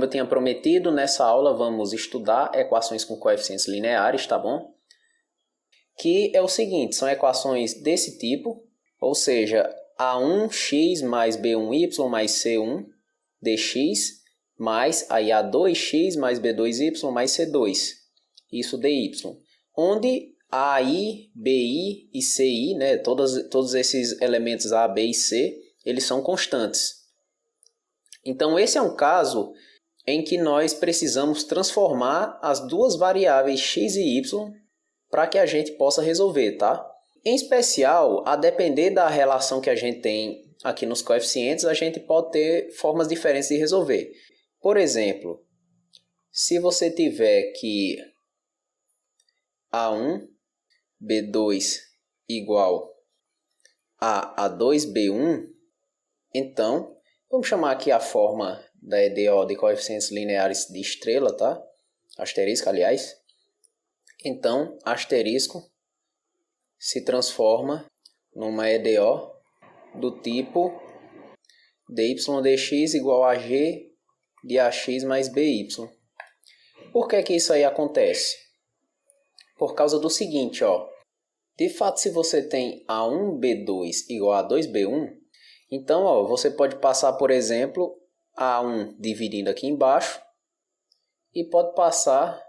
como eu tinha prometido, nessa aula vamos estudar equações com coeficientes lineares, tá bom? Que é o seguinte, são equações desse tipo, ou seja, A1x mais B1y mais C1 dx mais aí A2x mais B2y mais C2, isso dy, onde AI, BI e CI, né, todos esses elementos A, B e C, eles são constantes. Então esse é um caso em que nós precisamos transformar as duas variáveis x e y para que a gente possa resolver, tá? Em especial, a depender da relação que a gente tem aqui nos coeficientes, a gente pode ter formas diferentes de resolver. Por exemplo, se você tiver que A1, B2 igual a A2, então, vamos chamar aqui a forma da EDO de coeficientes lineares de estrela, tá? Asterisco, aliás. Então, asterisco se transforma numa EDO do tipo dy dx igual a g de ax mais by. Por que isso aí acontece? Por causa do seguinte, ó. De fato, se você tem A1B2 igual a A2B1, então ó, você pode passar, por exemplo, A1 dividindo aqui embaixo e pode passar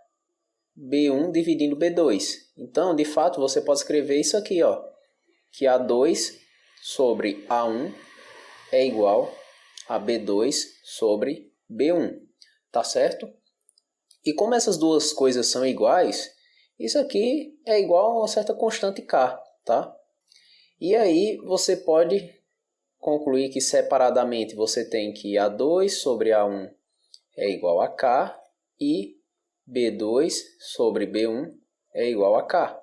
B1 dividindo B2. Então, de fato, você pode escrever isso aqui, ó, que A2 sobre A1 é igual a B2 sobre B1, tá certo? E como essas duas coisas são iguais, isso aqui é igual a uma certa constante K, tá? E aí você pode concluir que separadamente você tem que A2 sobre A1 é igual a K e B2 sobre B1 é igual a K.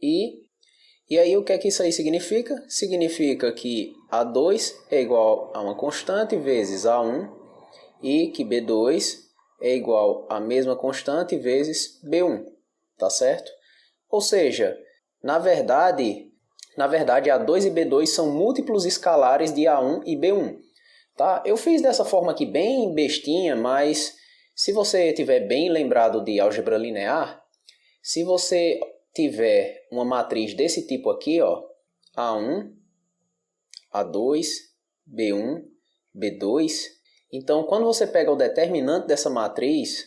E aí o que é que isso aí significa? Significa que A2 é igual a uma constante vezes A1 e que B2 é igual a mesma constante vezes B1, tá certo? Ou seja, na verdade A2 e B2 são múltiplos escalares de A1 e B1. Tá? Eu fiz dessa forma aqui bem bestinha, mas se você estiver bem lembrado de álgebra linear, se você tiver uma matriz desse tipo aqui, ó, A1, A2, B1, B2, então quando você pega o determinante dessa matriz,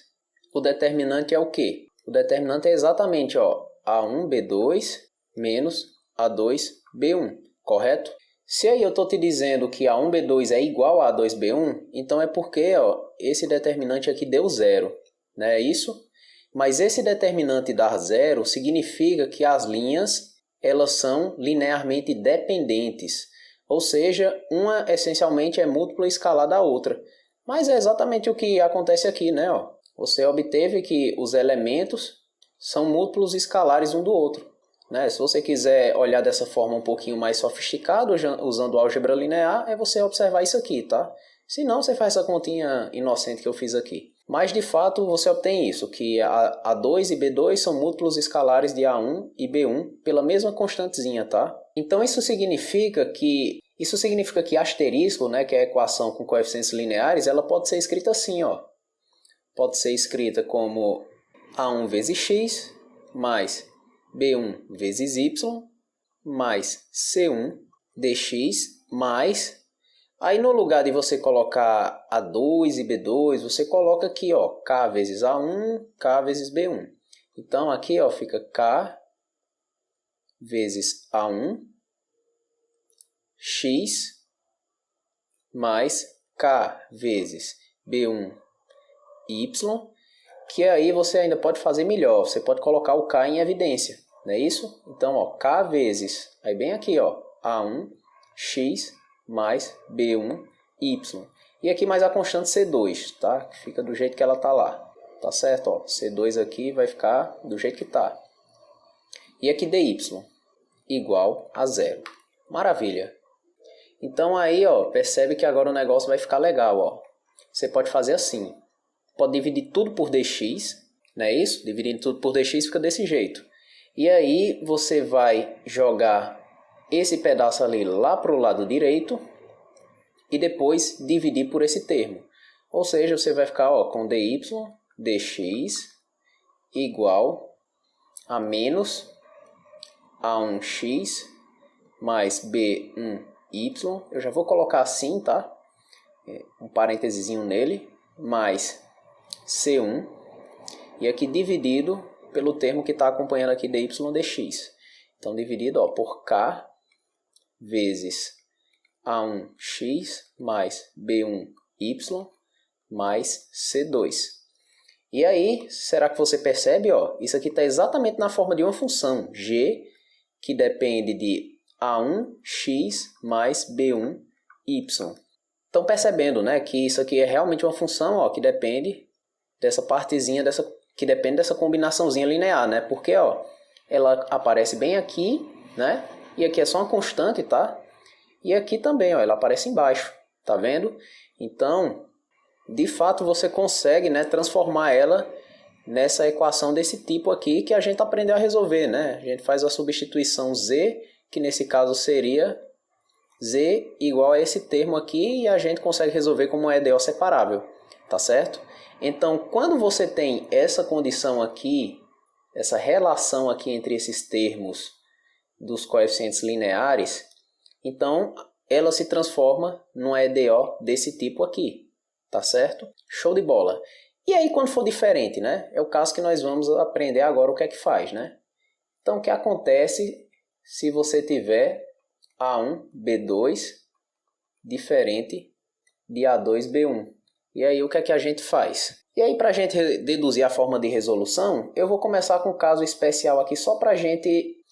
o determinante é o quê? O determinante é exatamente, ó, A1, B2 menos A2, B1, correto? Se aí eu estou te dizendo que A1, B2 é igual a A2, B1, então é porque ó, esse determinante aqui deu zero, não é isso? Mas esse determinante dar zero significa que as linhas elas são linearmente dependentes, ou seja, uma essencialmente é múltipla escalar da outra. Mas é exatamente o que acontece aqui, né? Ó. Você obteve que os elementos são múltiplos escalares um do outro. Né? Se você quiser olhar dessa forma um pouquinho mais sofisticada, usando álgebra linear, é você observar isso aqui, tá? Se não, você faz essa continha inocente que eu fiz aqui. Mas, de fato, você obtém isso, que A2 e B2 são múltiplos escalares de A1 e B1 pela mesma constantezinha, tá? Então, isso significa que asterisco, né, que é a equação com coeficientes lineares, ela pode ser escrita assim, ó. Pode ser escrita como A1 vezes x mais B1 vezes y mais C1 dx mais... Aí no lugar de você colocar A2 e B2, você coloca aqui, ó, K vezes A1, K vezes B1. Então aqui, ó, fica K vezes A1 x mais K vezes B1 y, que aí você ainda pode fazer melhor, você pode colocar o K em evidência, não é isso? Então, ó, K vezes, aí bem aqui, ó, A1 x mais B1 y. E aqui mais a constante C2, tá? Que fica do jeito que ela tá lá. Tá certo? Ó, C2 aqui vai ficar do jeito que tá. E aqui dy igual a zero. Maravilha. Então aí, ó, percebe que agora o negócio vai ficar legal, ó. Você pode fazer assim. Pode dividir tudo por dx, não é isso? Dividindo tudo por dx fica desse jeito. E aí você vai jogar esse pedaço ali lá para o lado direito e depois dividir por esse termo. Ou seja, você vai ficar com dy dx igual a menos A1x mais B1y. Eu já vou colocar assim, tá? Um parênteses nele, mais C1. E aqui dividido pelo termo que está acompanhando aqui dy dx. Então, dividido por k vezes A1x mais B1y mais C2. E aí, será que você percebe? Isso aqui está exatamente na forma de uma função g, que depende de A1x mais B1y. Estão percebendo, né, que isso aqui é realmente uma função que depende dessa partezinha, que depende dessa combinaçãozinha linear, né? Porque ela aparece bem aqui, né? E aqui é só uma constante, tá? E aqui também, ela aparece embaixo, tá vendo? Então, de fato, você consegue, né, transformar ela nessa equação desse tipo aqui que a gente aprendeu a resolver, né? A gente faz a substituição z, que nesse caso seria z igual a esse termo aqui, e a gente consegue resolver como um EDO separável, tá certo? Então, quando você tem essa condição aqui, essa relação aqui entre esses termos dos coeficientes lineares, então ela se transforma num EDO desse tipo aqui, tá certo? Show de bola! E aí, quando for diferente, né? É o caso que nós vamos aprender agora o que é que faz, né? Então, o que acontece se você tiver A1, B2 diferente de A2, B1? E aí, o que é que a gente faz? E aí, para a gente deduzir a forma de resolução, eu vou começar com um caso especial aqui, só para gente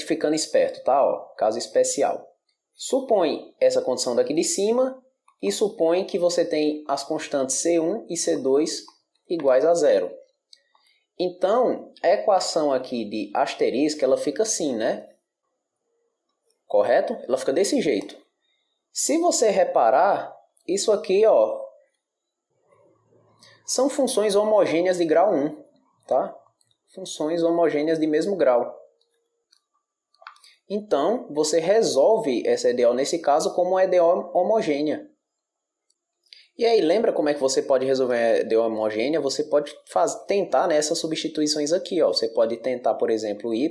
ficando esperto, tá? Caso especial. Supõe essa condição daqui de cima e supõe que você tem as constantes C1 e C2 iguais a zero. Então, a equação aqui de asterisco, ela fica assim, né? Correto? Ela fica desse jeito. Se você reparar, isso aqui, são funções homogêneas de grau 1, tá? Funções homogêneas de mesmo grau. Então, você resolve essa EDO nesse caso como uma EDO homogênea. E aí, lembra como é que você pode resolver a EDO homogênea? Você pode tentar nessas substituições aqui. Você pode tentar, por exemplo, y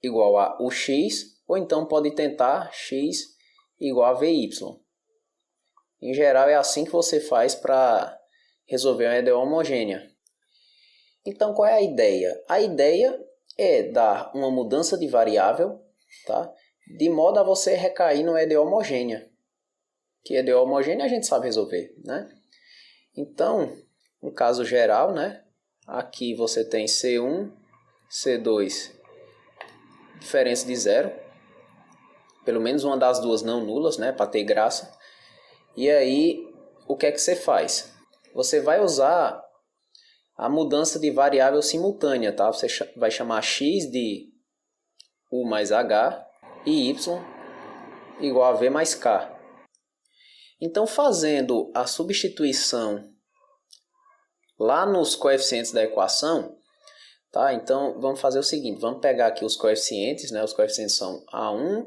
igual a ux, ou então pode tentar x igual a vy. Em geral, é assim que você faz para resolver uma EDO homogênea. Então, qual é a ideia? A ideia é dar uma mudança de variável, tá? De modo a você recair no EDO homogênea. Que EDO homogênea a gente sabe resolver, né? Então, no caso geral, né? Aqui você tem C1, C2, diferença de zero. Pelo menos uma das duas não nulas, né? Para ter graça. E aí, o que é que você faz? Você vai usar a mudança de variável simultânea, tá? Você vai chamar x de u mais h e y igual a v mais k. Então, fazendo a substituição lá nos coeficientes da equação, tá? Então, vamos fazer o seguinte, vamos pegar aqui os coeficientes, né? Os coeficientes são A1,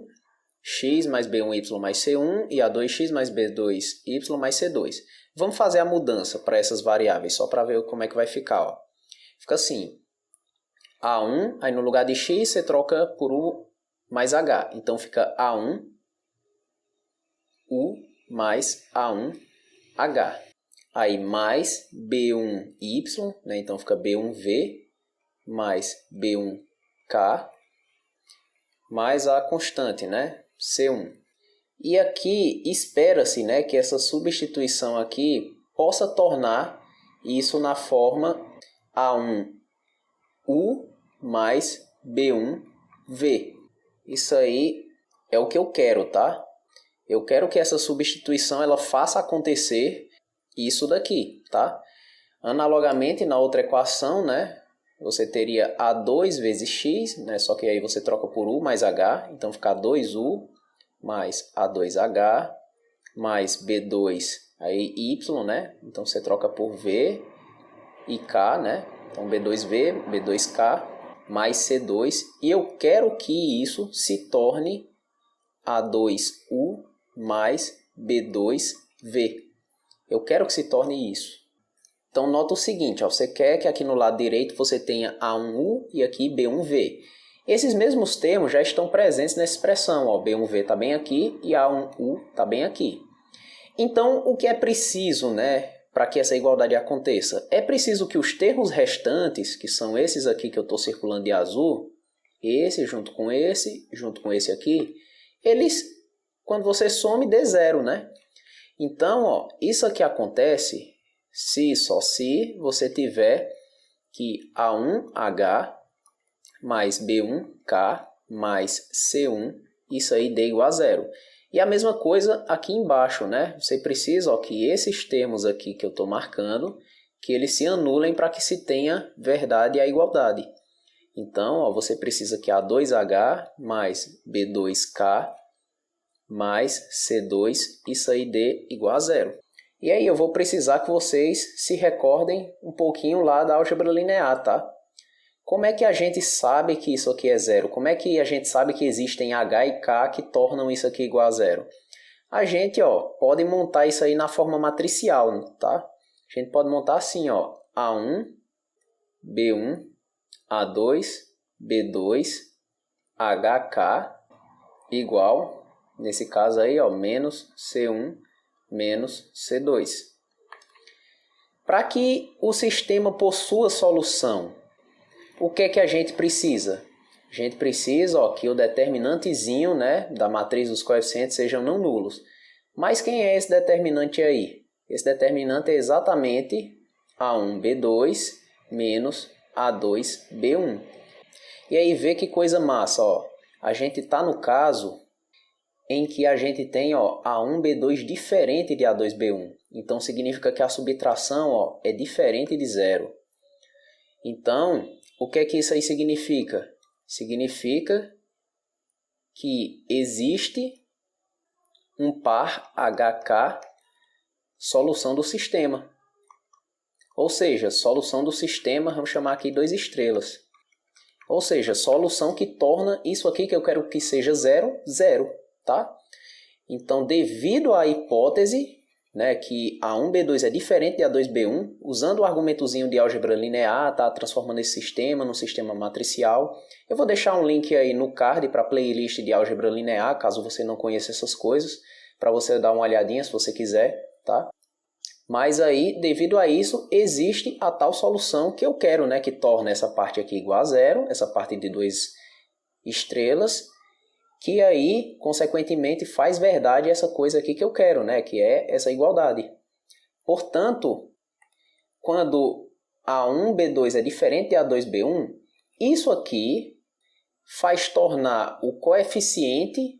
x mais B1y mais C1 e A2x mais B2y mais C2. Vamos fazer a mudança para essas variáveis, só para ver como é que vai ficar. Fica assim, A1, aí no lugar de x você troca por u mais h. Então fica A1, u mais A1h. Aí mais B1y, né? Então fica B1v mais B1k mais a constante, né? C1. E aqui espera-se, né, que essa substituição aqui possa tornar isso na forma A1u mais B1v. Isso aí é o que eu quero, tá? Eu quero que essa substituição ela faça acontecer isso daqui, tá? Analogamente, na outra equação, né, você teria A2 vezes x, né, só que aí você troca por u mais h, então fica 2u mais A2h mais B2 aí y, né? Então você troca por v e k, né? Então B2v, B2k mais C2, e eu quero que isso se torne A2u mais B2v. Eu quero que se torne isso. Então, nota o seguinte, ó, você quer que aqui no lado direito você tenha A1U e aqui B1V. Esses mesmos termos já estão presentes nessa expressão. Ó, B1V está bem aqui e A1U está bem aqui. Então, o que é preciso, né, para que essa igualdade aconteça? É preciso que os termos restantes, que são esses aqui que eu estou circulando de azul, esse junto com esse aqui, eles, quando você some, dê zero, né? Então, ó, isso aqui acontece se só se você tiver que A1H mais B1K mais C1, isso aí dê igual a zero. E a mesma coisa aqui embaixo, né? Você precisa ó, que esses termos aqui que eu estou marcando, que eles se anulem para que se tenha verdade e a igualdade. Então, ó, você precisa que A2H mais B2K mais C2, isso aí dê igual a zero. E aí eu vou precisar que vocês se recordem um pouquinho lá da álgebra linear, tá? Como é que a gente sabe que isso aqui é zero? Como é que a gente sabe que existem H e K que tornam isso aqui igual a zero? A gente ó, pode montar isso aí na forma matricial, tá? A gente pode montar assim, ó, A1, B1, A2, B2, HK igual, nesse caso aí, ó, menos C1 menos C2. Para que o sistema possua solução, o que é que a gente precisa? A gente precisa ó, que o determinantezinho, né, da matriz dos coeficientes sejam não nulos. Mas quem é esse determinante aí? Esse determinante é exatamente A1B2 menos A2B1. E aí vê que coisa massa, ó. A gente está no caso em que a gente tem ó, A1B2 diferente de A2B1. Então significa que a subtração ó, é diferente de zero. Então, o que é que isso aí significa? Significa que existe um par HK solução do sistema. Ou seja, solução do sistema, vamos chamar aqui 2 estrelas. Ou seja, solução que torna isso aqui que eu quero que seja zero, zero. Tá? Então, devido à hipótese né, que A1B2 é diferente de A2B1, usando o argumentozinho de álgebra linear, tá, transformando esse sistema num sistema matricial. Eu vou deixar um link aí no card para a playlist de álgebra linear, caso você não conheça essas coisas, para você dar uma olhadinha se você quiser. Tá? Mas aí, devido a isso, existe a tal solução que eu quero, né, que torna essa parte aqui igual a zero, essa parte de 2 estrelas, que aí, consequentemente, faz verdade essa coisa aqui que eu quero, né? Que é essa igualdade. Portanto, quando A1B2 é diferente de A2B1, isso aqui faz tornar o coeficiente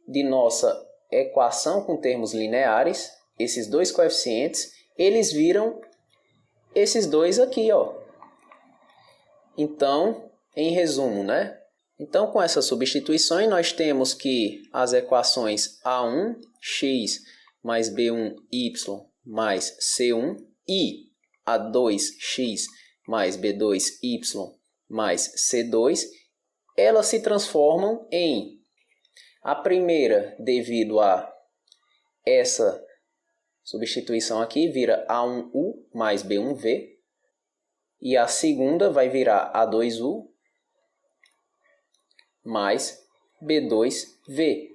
de nossa equação com termos lineares, esses dois coeficientes, eles viram esses dois aqui, ó. Então, em resumo, né? Então, com essas substituições, nós temos que as equações A1x mais B1y mais C1 e A2x mais B2y mais C2, elas se transformam em a primeira, devido a essa substituição aqui, vira A1u mais B1v, e a segunda vai virar A2u mais B2V.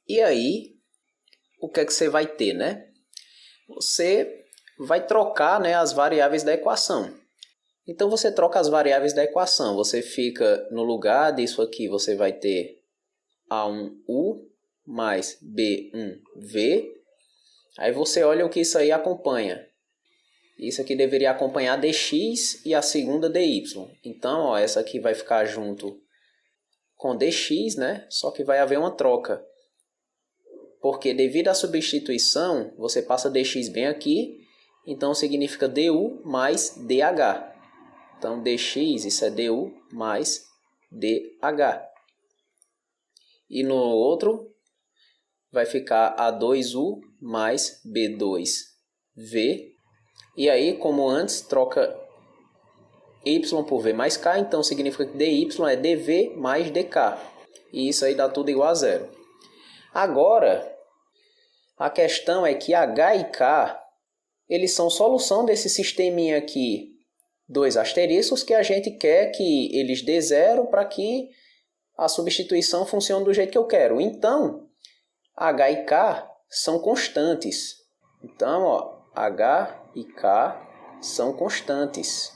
E aí, o que é que você vai ter, né? Você vai trocar, né, as variáveis da equação. Então, você troca as variáveis da equação. Você fica no lugar disso aqui, você vai ter A1U mais B1V. Aí você olha o que isso aí acompanha. Isso aqui deveria acompanhar dx e a segunda dy. Então, ó, essa aqui vai ficar junto com dx, né? Só que vai haver uma troca. Porque devido à substituição, você passa dx bem aqui, então significa du mais dh. Então dx, isso é du mais dh. E no outro vai ficar A2u mais B2v. E aí, como antes, troca y por v mais k, então significa que dy é dv mais dk. E isso aí dá tudo igual a zero. Agora, A questão é que H e K, eles são solução desse sisteminha aqui, dois asteriscos, que a gente quer que eles dê zero para que a substituição funcione do jeito que eu quero. Então, H e K são constantes. Então, ó, H e K são constantes.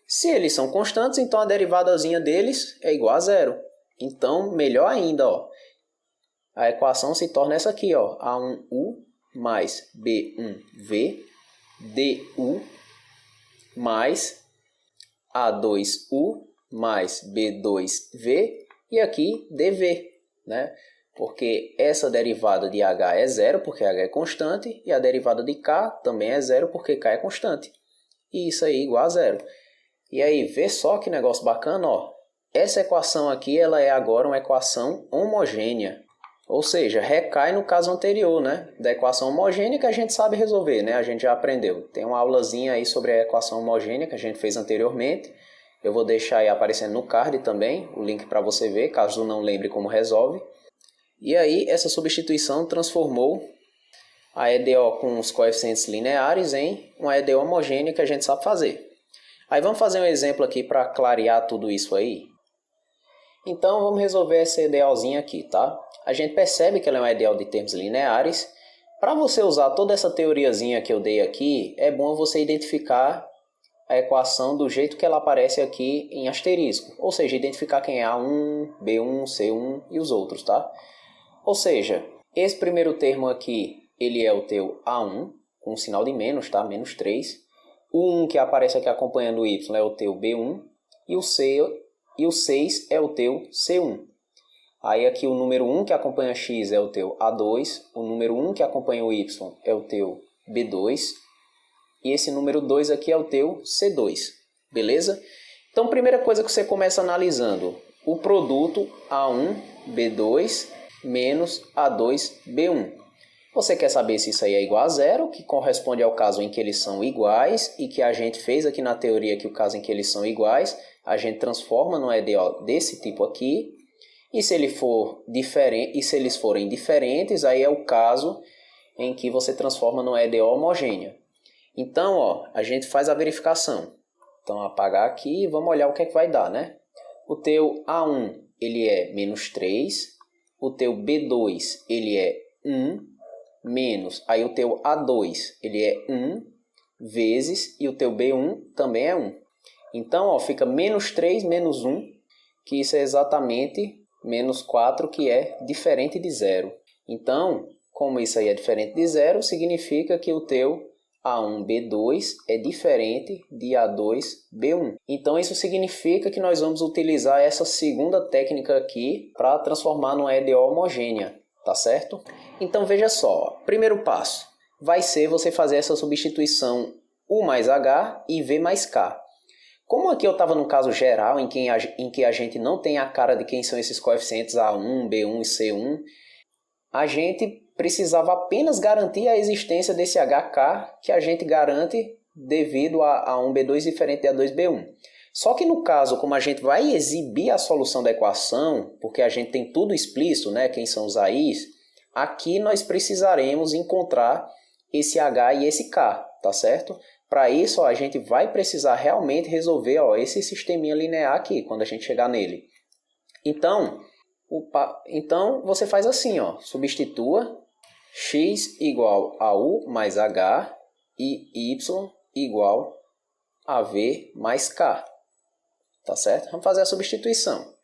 Se eles são constantes, então a derivadazinha deles é igual a zero. Então, melhor ainda, ó, a equação se torna essa aqui, ó, A1U mais B1V du mais A2U mais B2V e aqui dv, né? Porque essa derivada de H é zero, porque H é constante, e a derivada de K também é zero, porque K é constante. E isso aí é igual a zero. E aí, vê só que negócio bacana, ó. Essa equação aqui, ela é agora uma equação homogênea. Ou seja, recai no caso anterior, né? Da equação homogênea que a gente sabe resolver, né? A gente já aprendeu. Tem uma aulazinha aí sobre a equação homogênea que a gente fez anteriormente. Eu vou deixar aí aparecendo no card também, o link para você ver, caso não lembre como resolve. E aí, essa substituição transformou a EDO com os coeficientes lineares em uma EDO homogênea que a gente sabe fazer. Aí vamos fazer um exemplo aqui para clarear tudo isso aí. Então vamos resolver essa EDOzinha aqui, tá? A gente percebe que ela é uma EDO de termos lineares. Para você usar toda essa teoriazinha que eu dei aqui, é bom você identificar a equação do jeito que ela aparece aqui em asterisco. Ou seja, identificar quem é A1, B1, C1 e os outros, tá? Ou seja, esse primeiro termo aqui, ele é o teu A1, com um sinal de menos, tá? Menos 3. O 1 que aparece aqui acompanhando o Y é o teu B1. E o 6 é o teu C1. Aí aqui o número 1 que acompanha X é o teu A2. O número 1 que acompanha o Y é o teu B2. E esse número 2 aqui é o teu C2. Beleza? Então, primeira coisa que você começa analisando, o produto A1, B2 menos A2, B1. Você quer saber se isso aí é igual a zero, que corresponde ao caso em que eles são iguais, e que a gente fez aqui na teoria que o caso em que eles são iguais, a gente transforma no EDO desse tipo aqui. E se ele for diferente, e se eles forem diferentes, aí é o caso em que você transforma no EDO homogênea. Então, ó, a gente faz a verificação. Então, apagar aqui e vamos olhar o que é que vai dar, né? O teu A1, ele é menos 3. O teu B2, ele é 1. Menos, aí o teu A2, ele é 1. Vezes, e o teu B1 também é 1. Então, ó, fica menos 3 menos 1, que isso é exatamente menos 4, que é diferente de zero. Então, como isso aí é diferente de zero, significa que o teu A1B2 é diferente de A2B1. Então, isso significa que nós vamos utilizar essa segunda técnica aqui para transformar numa EDO homogênea, tá certo? Então, veja só, primeiro passo vai ser você fazer essa substituição U mais H e V mais K. Como aqui eu estava no caso geral, em que a gente não tem a cara de quem são esses coeficientes A1, B1 e C1, a gente precisava apenas garantir a existência desse HK que a gente garante devido a A1, B2 diferente de A2, B1. Só que no caso, como a gente vai exibir a solução da equação, porque a gente tem tudo explícito, né, quem são os AIs, aqui nós precisaremos encontrar esse H e esse K, tá certo? Para isso, ó, a gente vai precisar realmente resolver, ó, esse sisteminha linear aqui, quando a gente chegar nele. Então você faz assim, ó, substitua x igual a u mais h e y igual a v mais k. Tá certo? Vamos fazer a substituição.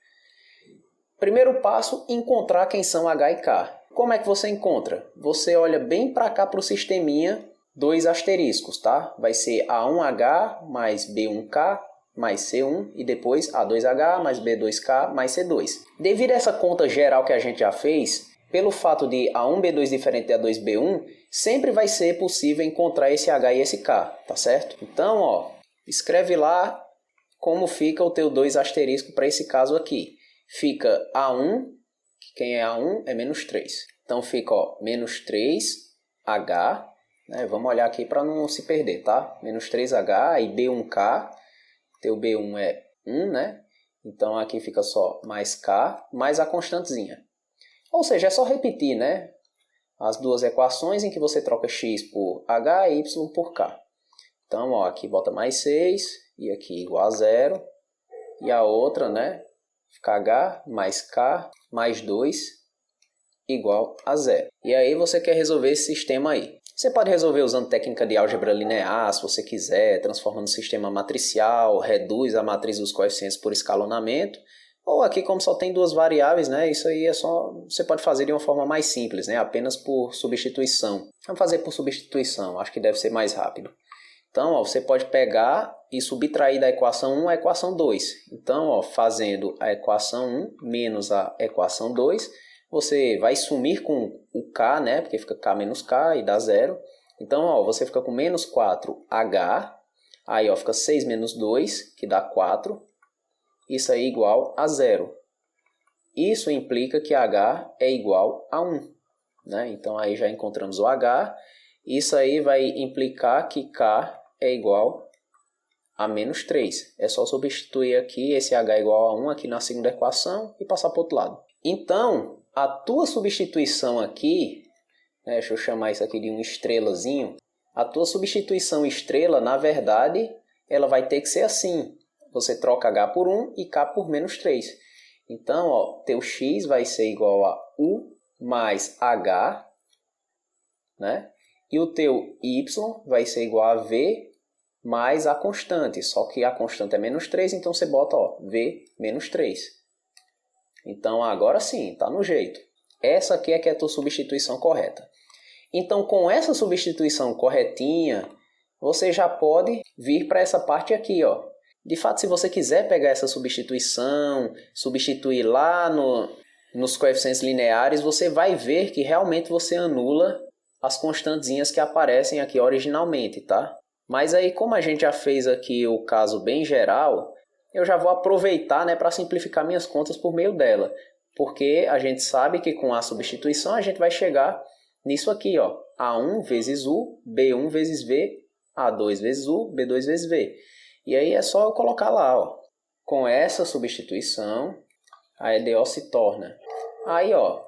Primeiro passo, encontrar quem são h e k. Como é que você encontra? Você olha bem para cá para o sisteminha, dois asteriscos, tá? Vai ser A1H mais B1K mais C1 e depois A2H mais B2K mais C2. Devido a essa conta geral que a gente já fez, pelo fato de A1, B2 diferente de A2, B1, sempre vai ser possível encontrar esse H e esse K, tá certo? Então, ó, escreve lá como fica o teu 2 asterisco para esse caso aqui. Fica A1, quem é A1 é menos 3. Então fica, ó, menos 3H, né? Vamos olhar aqui para não se perder, tá? Menos 3H e B1K, teu B1 é 1, né? Então aqui fica só mais K, mais a constantezinha. Ou seja, é só repetir, né? as duas equações em que você troca x por h e y por k. Então, ó, aqui bota mais 6 e aqui igual a 0. E a outra, né, fica h mais k mais 2 igual a 0. E aí você quer resolver esse sistema aí. Você pode resolver usando técnica de álgebra linear, se você quiser, transformando o sistema matricial, reduz a matriz dos coeficientes por escalonamento. Ou aqui, como só tem duas variáveis, né, isso aí é só, você pode fazer de uma forma mais simples, né, apenas por substituição. Vamos fazer por substituição, acho que deve ser mais rápido. Então, ó, você pode pegar e subtrair da equação 1 a equação 2. Então, ó, fazendo a equação 1 menos a equação 2, você vai sumir com o k, né, porque fica k menos k e dá 0. Então, ó, você fica com menos 4h, aí ó, fica 6 menos 2, que dá 4. Isso aí é igual a 0. Isso implica que h é igual a 1. Né? Então, aí já encontramos o h. Isso aí vai implicar que k é igual a menos 3. É só substituir aqui esse h igual a 1 aqui na segunda equação e passar para o outro lado. Então, a tua substituição aqui, né, deixa eu chamar isso aqui de um estrelazinho, a tua substituição estrela, na verdade, ela vai ter que ser assim. Você troca h por 1 e k por menos 3. Então, ó, teu x vai ser igual a u mais h, né? E o teu y vai ser igual a v mais a constante. Só que a constante é menos 3, então você bota, ó, v menos 3. Então, agora sim, está no jeito. Essa aqui é que é a tua substituição correta. Então, com essa substituição corretinha, você já pode vir para essa parte aqui, ó. De fato, se você quiser pegar essa substituição, substituir lá nos coeficientes lineares, você vai ver que realmente você anula as constantezinhas que aparecem aqui originalmente, tá? Mas aí, como a gente já fez aqui o caso bem geral, eu já vou aproveitar, né, para simplificar minhas contas por meio dela. Porque a gente sabe que com a substituição a gente vai chegar nisso aqui, ó. A1 vezes U, B1 vezes V, A2 vezes U, B2 vezes V. E aí é só eu colocar lá, ó. Com essa substituição, a EDO se torna. Aí, ó,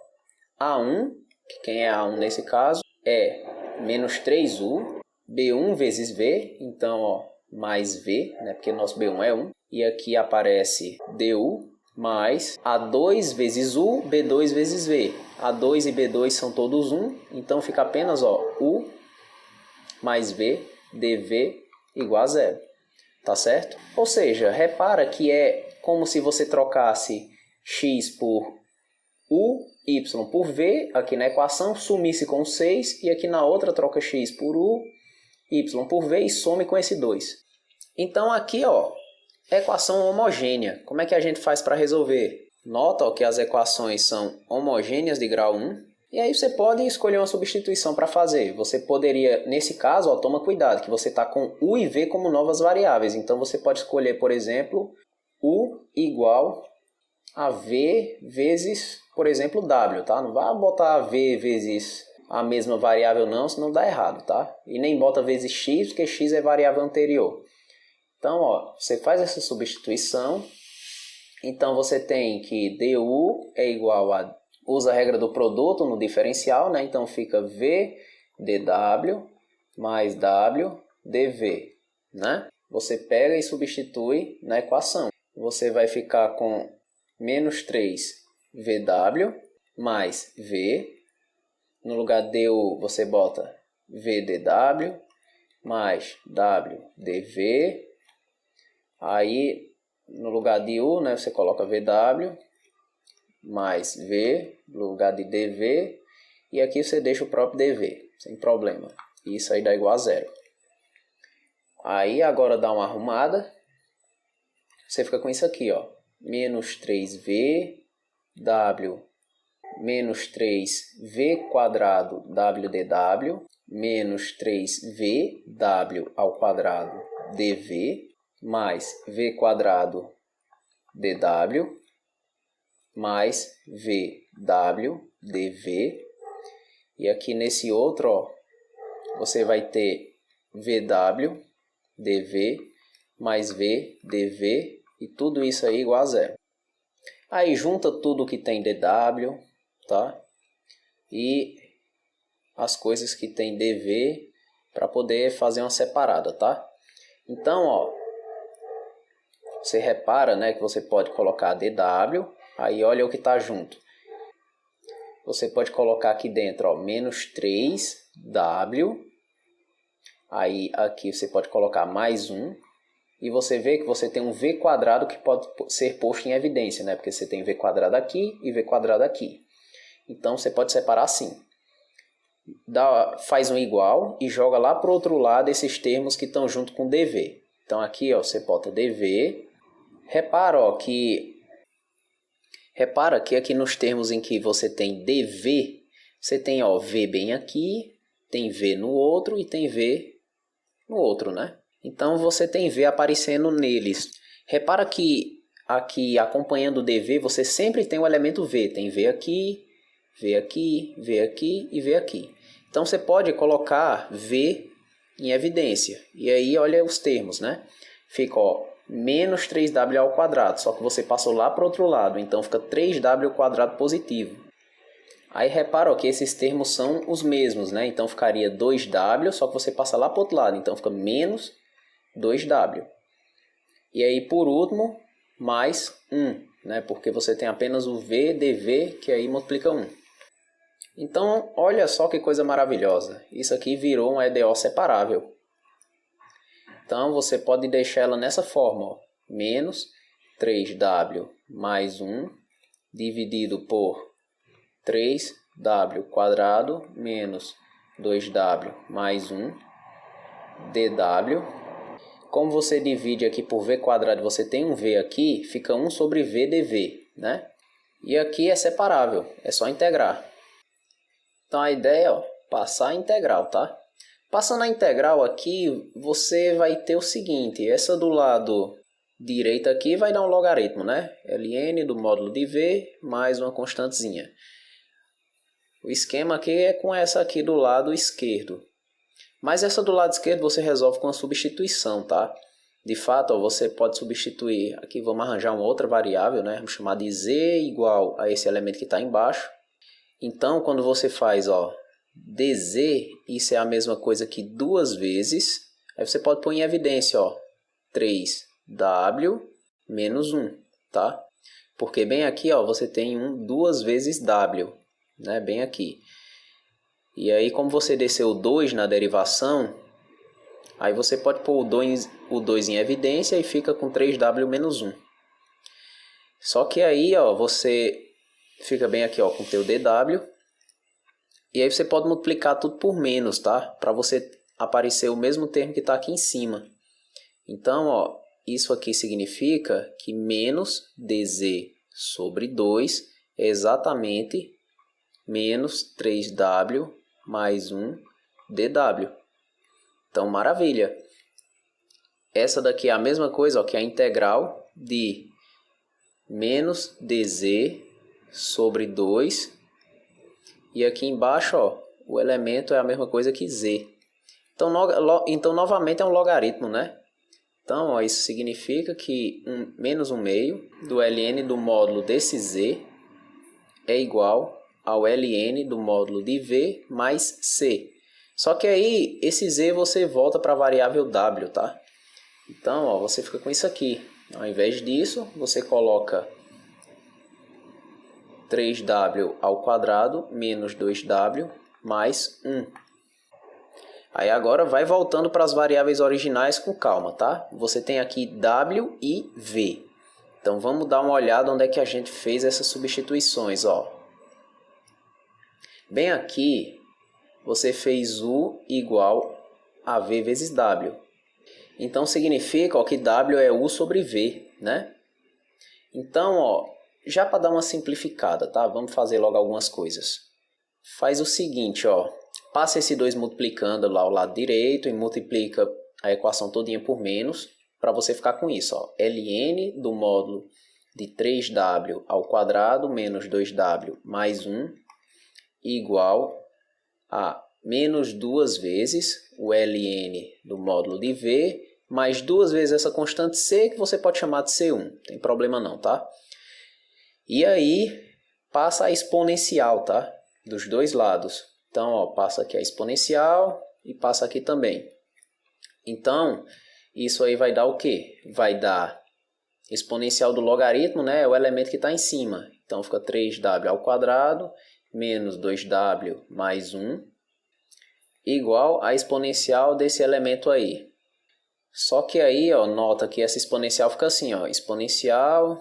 A1, que quem é A1 nesse caso, é menos 3U, B1 vezes V, então, ó, mais V, né, porque nosso B1 é 1. E aqui aparece DU, mais A2 vezes U, B2 vezes V. A2 e B2 são todos 1, então fica apenas, ó, U mais V, dV igual a 0. Tá certo? Ou seja, repara que é como se você trocasse x por u, y por v, aqui na equação, sumisse com 6, e aqui na outra troca x por u, y por v e some com esse 2. Então aqui, ó, equação homogênea. Como é que a gente faz para resolver? Nota, ó, que as equações são homogêneas de grau 1. E aí você pode escolher uma substituição para fazer. Você poderia, nesse caso, ó, toma cuidado, que você está com u e v como novas variáveis. Então você pode escolher, por exemplo, u igual a v vezes, por exemplo, w, tá? Não vai botar v vezes a mesma variável não, senão dá errado, tá? E nem bota vezes x, porque x é variável anterior. Então, ó, você faz essa substituição. Então você tem que du é igual a... Usa a regra do produto no diferencial, né? Então fica v dw mais w dv, né? Você pega e substitui na equação. Você vai ficar com menos 3 vw mais v. No lugar de du você bota v dw mais w dv. Aí no lugar de u, né, você coloca vw mais v, no lugar de dv, e aqui você deixa o próprio dv, sem problema. Isso aí dá igual a 0. Aí agora dá uma arrumada, você fica com isso aqui, ó, menos 3v, w, menos 3v quadrado wdw, menos 3v, w ao quadrado dv, mais v quadrado dw, mais vw dv. E aqui nesse outro, ó, você vai ter vw dv mais v dv, e tudo isso aí igual a 0. Aí junta tudo que tem dw, tá? E as coisas que tem dv para poder fazer uma separada, tá? Então, ó, você repara, né, que você pode colocar dw, aí olha o que está junto. Você pode colocar aqui dentro, ó, menos 3w, aí aqui você pode colocar mais 1, e você vê que você tem um v quadrado que pode ser posto em evidência, né, porque você tem v quadrado aqui e v quadrado aqui. Então você pode separar assim. Faz um igual e joga lá para o outro lado esses termos que estão junto com dv. Então aqui, ó, você bota dv. Repara que aqui nos termos em que você tem dv, você tem, ó, v bem aqui, tem v no outro e tem v no outro, né? Então você tem v aparecendo neles. Repara que aqui acompanhando o dv você sempre tem o elemento v. Tem v aqui, v aqui, v aqui e v aqui. Então você pode colocar v em evidência. E aí olha os termos, né? Fica, ó, menos 3w ao quadrado, só que você passou lá para o outro lado, então fica 3w ao quadrado positivo. Aí repara, ó, que esses termos são os mesmos, né? Então ficaria 2w, só que você passa lá para o outro lado, então fica menos 2w. E aí por último, mais 1, né? Porque você tem apenas o v dv, que aí multiplica 1. Então olha só que coisa maravilhosa, isso aqui virou um EDO separável. Então você pode deixar ela nessa forma, ó, menos 3w mais 1 dividido por 3w quadrado menos 2w mais 1 dw. Como você divide aqui por v quadrado, você tem um v aqui, fica 1 sobre v dv, né? E aqui é separável, é só integrar. Então a ideia é, ó, passar a integral, tá? Passando a integral aqui, você vai ter o seguinte, essa do lado direito aqui vai dar um logaritmo, né? ln do módulo de v mais uma constantezinha. O esquema aqui é com essa aqui do lado esquerdo. Mas essa do lado esquerdo você resolve com a substituição, tá? De fato, ó, você pode substituir, aqui vamos arranjar uma outra variável, né? Vamos chamar de z igual a esse elemento que está embaixo. Então, quando você faz, ó, dz, isso é a mesma coisa que 2 vezes, aí você pode pôr em evidência, ó, 3w menos 1, tá? Porque bem aqui, ó, você tem 2 vezes w, né? Bem aqui. E aí, como você desceu 2 na derivação, aí você pode pôr o 2 em evidência e fica com 3w menos 1. Só que aí, ó, você fica bem aqui, ó, com o teu dw. E aí você pode multiplicar tudo por menos, tá? Para você aparecer o mesmo termo que está aqui em cima. Então, ó, isso aqui significa que menos dz sobre 2 é exatamente menos 3w mais 1 dw. Então, maravilha. Essa daqui é a mesma coisa, ó, que a integral de menos dz sobre 2. E aqui embaixo, ó, o elemento é a mesma coisa que z. Então novamente é um logaritmo, né? Então, ó, isso significa que menos 1 meio do ln do módulo desse z é igual ao ln do módulo de v mais c. Só que aí, esse z você volta para a variável w, tá? Então, ó, você fica com isso aqui. Ao invés disso, você coloca 3w ao quadrado menos 2w mais 1. Aí agora vai voltando para as variáveis originais com calma, tá? Você tem aqui w e v. Então vamos dar uma olhada onde é que a gente fez essas substituições, ó. Bem aqui, você fez u igual a v vezes w. Então significa, ó, que w é u sobre v, né? Então, ó, já para dar uma simplificada, tá? Vamos fazer logo algumas coisas. Faz o seguinte, ó. Passa esse 2 multiplicando lá ao lado direito e multiplica a equação todinha por menos, para você ficar com isso, ó. ln do módulo de 3w ao quadrado menos 2w mais 1 igual a menos 2 vezes o ln do módulo de v mais 2 vezes essa constante c, que você pode chamar de c1. Não tem problema não, tá? E aí passa a exponencial, tá? Dos dois lados. Então, ó, passa aqui a exponencial e passa aqui também. Então, isso aí vai dar o quê? Vai dar exponencial do logaritmo, né? É o elemento que está em cima. Então, fica 3w ao quadrado menos 2w mais 1 igual a exponencial desse elemento aí. Só que aí, ó, nota que essa exponencial fica assim, ó, exponencial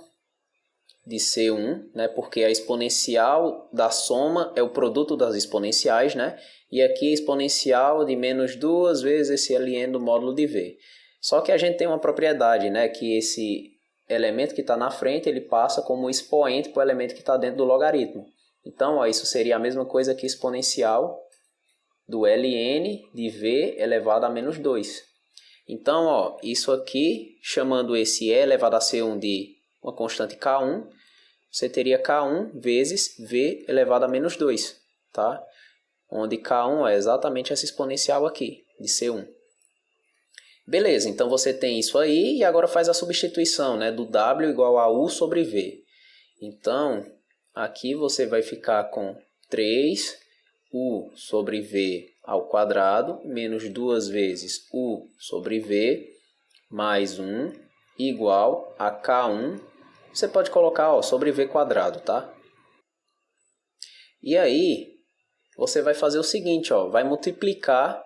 de C1, né? Porque a exponencial da soma é o produto das exponenciais, né? E aqui a exponencial de menos 2 vezes esse ln do módulo de V. Só que a gente tem uma propriedade, né? Que esse elemento que está na frente, ele passa como expoente para o elemento que está dentro do logaritmo. Então, ó, isso seria a mesma coisa que exponencial do ln de V elevado a menos 2. Então, ó, isso aqui, chamando esse e elevado a C1 de uma constante K1, você teria K1 vezes V elevado a menos 2, tá? Onde K1 é exatamente essa exponencial aqui, de C1. Beleza, então você tem isso aí e agora faz a substituição, né, do W igual a U sobre V. Então, aqui você vai ficar com 3U sobre V ao quadrado menos 2 vezes U sobre V mais 1 igual a K1. Você pode colocar, ó, sobre V quadrado, tá? E aí, você vai fazer o seguinte, ó, vai multiplicar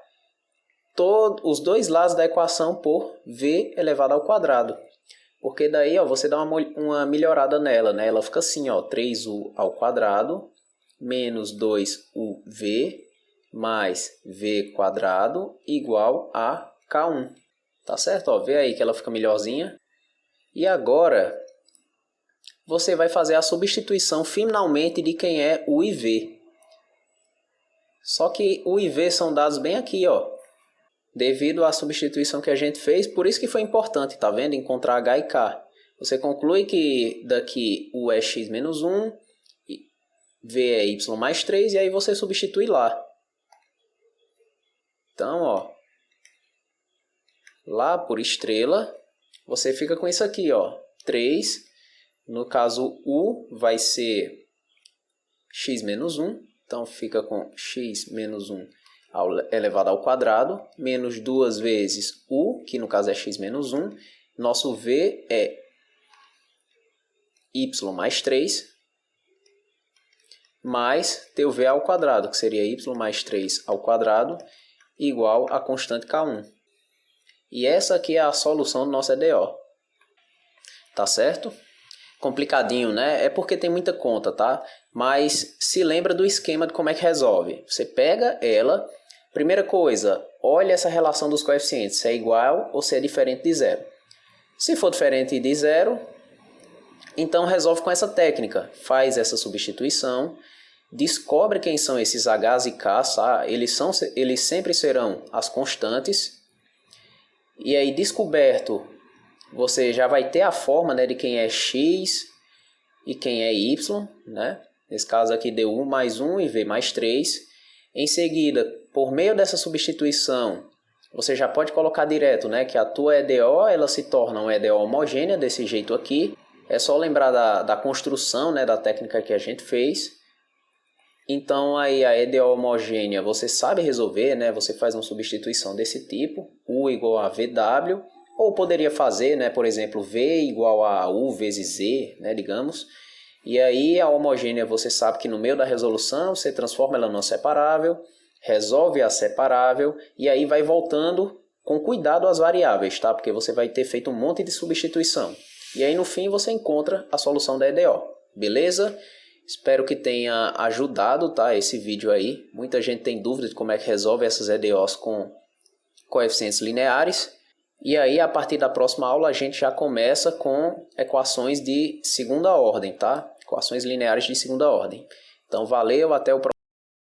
os dois lados da equação por V elevado ao quadrado. Porque daí, ó, você dá uma melhorada nela, né? Ela fica assim, ó, 3U ao quadrado menos 2UV mais V quadrado igual a K1. Tá certo? Ó, vê aí que ela fica melhorzinha. E agora, você vai fazer a substituição finalmente de quem é U e V. Só que U e V são dados bem aqui, ó. Devido à substituição que a gente fez, por isso que foi importante, tá vendo? Encontrar H e K. Você conclui que daqui U é x menos 1, V é y mais 3, e aí você substitui lá. Então, ó, lá por estrela, você fica com isso aqui, ó, 3. No caso, U vai ser x menos 1, então fica com x menos 1 elevado ao quadrado, menos 2 vezes U, que no caso é x menos 1. Nosso V é y mais 3, mais teu V ao quadrado, que seria y mais 3 ao quadrado, igual a constante K1. E essa aqui é a solução do nosso EDO. Tá certo? Complicadinho, né? É porque tem muita conta, tá? Mas se lembra do esquema de como é que resolve. Você pega ela, primeira coisa, olha essa relação dos coeficientes, se é igual ou se é diferente de zero. Se for diferente de zero, então resolve com essa técnica. Faz essa substituição, descobre quem são esses H's e K's, tá? Eles sempre serão as constantes. E aí, descoberto, você já vai ter a forma, né, de quem é x e quem é y, né? Nesse caso aqui deu U mais 1 e V mais 3. Em seguida, por meio dessa substituição, você já pode colocar direto, né, que a tua EDO ela se torna uma EDO homogênea desse jeito aqui. É só lembrar da construção, né, da técnica que a gente fez. Então aí a EDO homogênea você sabe resolver, né? Você faz uma substituição desse tipo, U igual a VW, ou poderia fazer, né, por exemplo, V igual a U vezes Z, né, digamos. E aí a homogênea você sabe que no meio da resolução você transforma ela numa separável, resolve a separável e aí vai voltando com cuidado as variáveis, tá? Porque você vai ter feito um monte de substituição. E aí no fim você encontra a solução da EDO, beleza? Espero que tenha ajudado, tá, esse vídeo aí. Muita gente tem dúvida de como é que resolve essas EDOs com coeficientes lineares. E aí, a partir da próxima aula, a gente já começa com equações de segunda ordem, tá? Equações lineares de segunda ordem. Então, valeu, até o próximo.